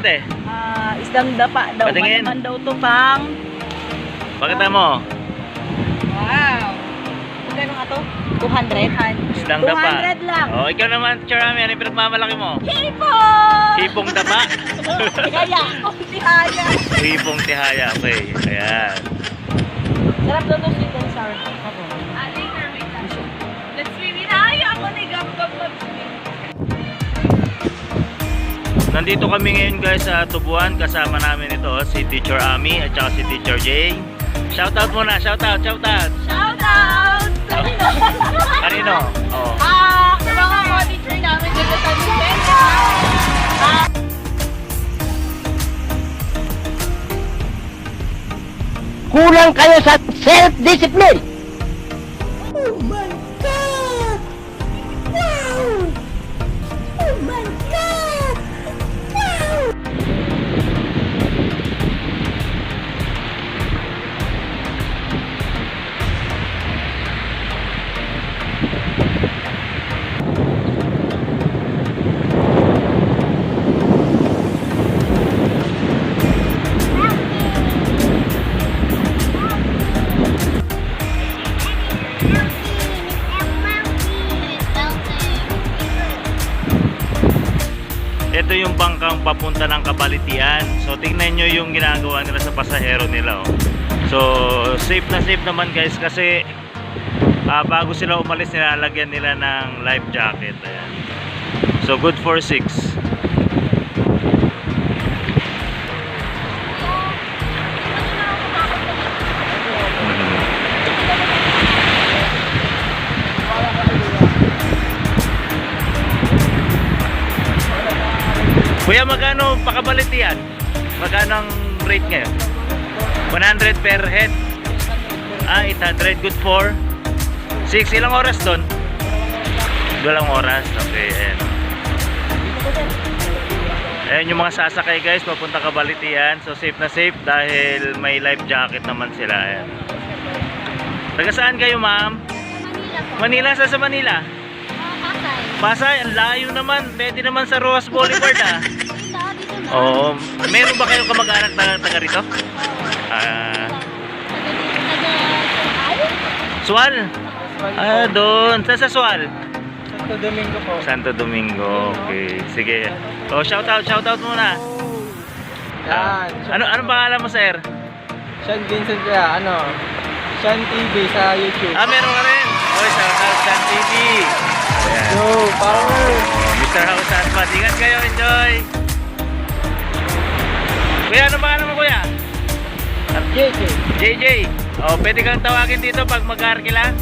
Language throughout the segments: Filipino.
patingin te. Isdang dapa daw. Patingin. Manaman daw to pang. Pakita mo. Wow. Magkano nga to? 200? Isdang dapa. 200 lang. Oh, ikaw naman, Charami, ano yung pinagmamalaki mo? Hipon! Hipong dapa. Tihaya. Oh, tihaya. Hipong tihaya. Okay, ayan. Sarap daw to sweet and sour. Later, wait lang. Let's swim in. Ay, ako na gab-gab mag-swim. Nandito kami ngayon guys sa Tubuan. Kasama namin ito si Teacher Ami at saka si Teacher Jay. Shoutout muna, shoutout. Shout out! Kanino? Oh. Sa mga co-teacher namin dito sa Lucena. Kulang kayo sa self-discipline. Oh my God! Wow! Oh my God! Wow! Ito yung bangkang papunta ng Kabalitian. So tingnan nyo yung ginagawa nila sa pasahero nila. Oh. So safe na safe naman guys kasi bago sila umalis nilalagyan nila ng life jacket. Ayan. So good for 6. Kuya, magkano pakabalitian? Magkano ang rate ngayon? 100 per head. 800. Good for 6. Ilang oras doon? 2 oras. Okay, ayan. Ayan yung mga sasakay guys, papunta Kabalitian. So safe na safe dahil may life jacket naman sila. Ayan. Taga saan kayo, ma'am? Manila. Sa Manila? Pasay, ang layo naman. Pwede naman sa Roas Boulevard Oo. Meron ba kayong kamag-anak na taga rito? Sual? Doon. Sa Sual? Santo Domingo po. Santo Domingo. Okay. Sige. Oh, shoutout muna. Ano pangalan mo, sir? Sean Vincent kaya, Sean TV sa YouTube. Meron ka rin. Oh, shoutout Sean TV. Ayan. Yo, power! Mr. House Husband. Ingat kayo. Enjoy. Kuya, ano pangalan mo, kuya? JJ. Oh, pwede kang tawagin dito pag mag-arkila?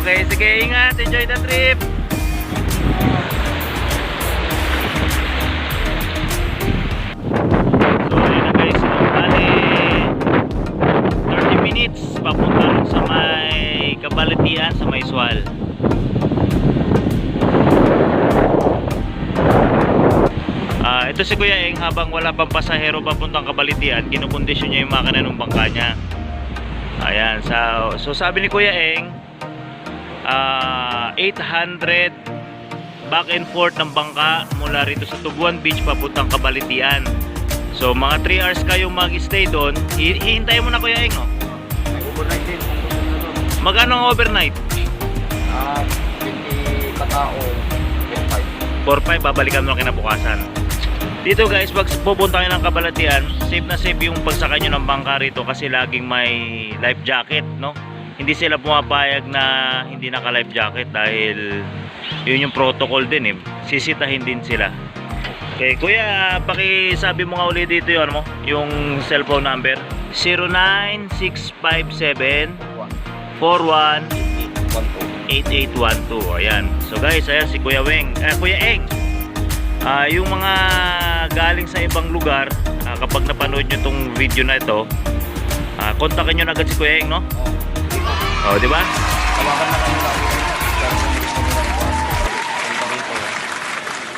Okay, sige. Ingat. Enjoy the trip. So, ayun na guys. Bali, 30 minutes papunta rin sa may Kabalitian, sa may Sual. Ito si Kuya Eng, habang wala pang pasahero papuntang Kabalitian, kinukondisyon niya yung makina ng bangka niya. Ayan, so sabi ni Kuya Eng, 800 back and forth ng bangka mula rito sa Tubuan Beach papuntang Kabalitian. So mga 3 hours kayong mag-stay doon. Hihintayin mo na, Kuya Eng, oh. May overnight din. Magkano ang overnight? 20 katao, 4-5, babalikan mo na kinabukasan. Dito guys, pag pupunta kayo ng Kabalitian, safe na safe yung pagsakay nyo ng bangka rito kasi laging may life jacket, no? Hindi sila pumapayag na hindi naka life jacket dahil yun yung protocol din, eh. Sisitahin din sila. Okay, kuya, pakisabi mo nga ulit dito yung, yung cellphone number. 09657 41 8812. Ayan. So guys, ayan si Kuya Eng. Yung mga galing sa ibang lugar, kapag napanood nyo itong video na ito, kontakin nyo na agad si Kuya Eng, no? Oh, di ba? Tawagan na kami lang.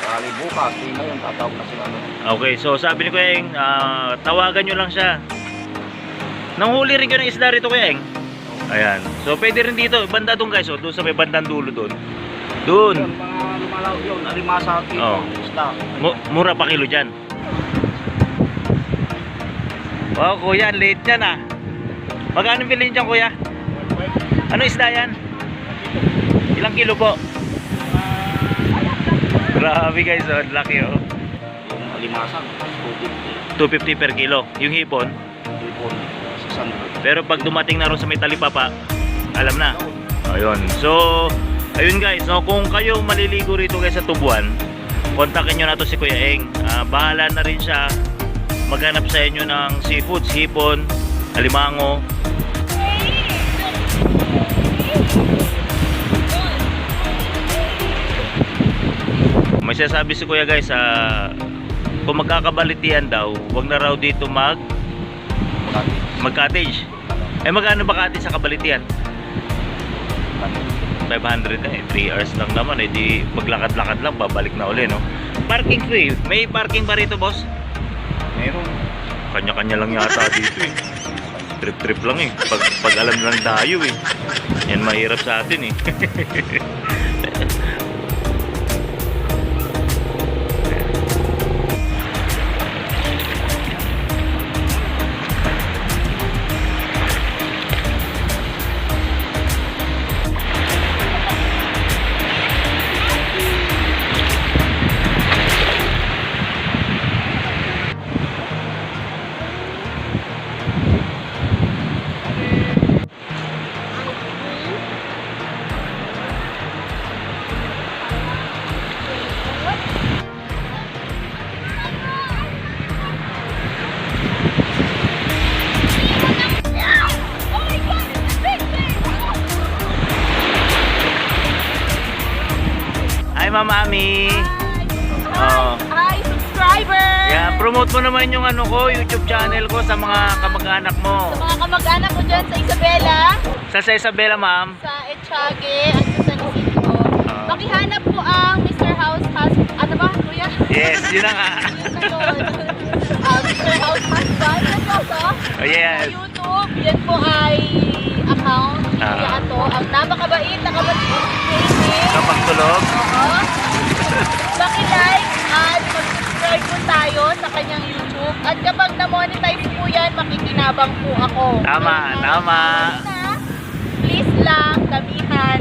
Kali bukas, ngayon tatawag na sila. Okay, so sabi ni Kuya Eng, tawagan nyo lang siya. Nanghuli rin kayo ng isda rito, Kuya Eng. Ayan. So pwede rin dito, banda doon guys, doon sa may bandang dulo doon. Doon. Mga lumalaw yun, alimasa, Oh. isda. Mura pa kilo dyan. Wow, kuya, ang late yan ah. Magkano bilhin dyan, kuya? Ano isda yan? Ilang kilo po? Grabe guys, oh, ang laki oh. Yung alimasan, 250 per kilo. Yung hipon. Hipon, 600. Pero pag dumating na rin sa may talipapa, alam na. Ayun. So, ayun guys, no, kung kayo maliligo rito guys sa Tubuan, kontakin nyo na to si Kuya Eng. Bahala na rin siya maghanap sa inyo ng seafoods, hipon, alimango. May sinasabi si Kuya guys, kung magkakabalitian daw, wag na raw dito mag-cottage. Eh magkano ba cottage sa kabalitian? 500 na eh, 3 hours lang naman eh, di maglakad-lakad lang, babalik na uli, no? Parking free, may parking ba rito, boss? Meron. Kanya-kanya lang yata dito eh. Trip-trip lang eh, pag alam lang tayo eh. Yan mahirap sa atin eh. Hi, Mama Ami. Oh. Hi, subscriber! Yeah, promote mo naman yung ano ko, YouTube channel ko sa mga kamag-anak mo. Sa mga kamag-anak ko dyan sa Isabela, Sa Isabela, ma'am. sa Echage, at sa San Isidro. Pakihanap po ang Mr. House ano ba, kuya? Yes, yun na nga. Yun na yun. Mr. House Husband. Ano to? Oh, yes. Sa YouTube, yan po ay account. Ah. Yan to. Ang napakabait na kapatid. Kapag tulog. Oo. Paki-like at mag-subscribe po tayo sa kanyang YouTube. At kapag na-monetize po yan, makikinabang po ako. Tama, tama. Please lang, damihan.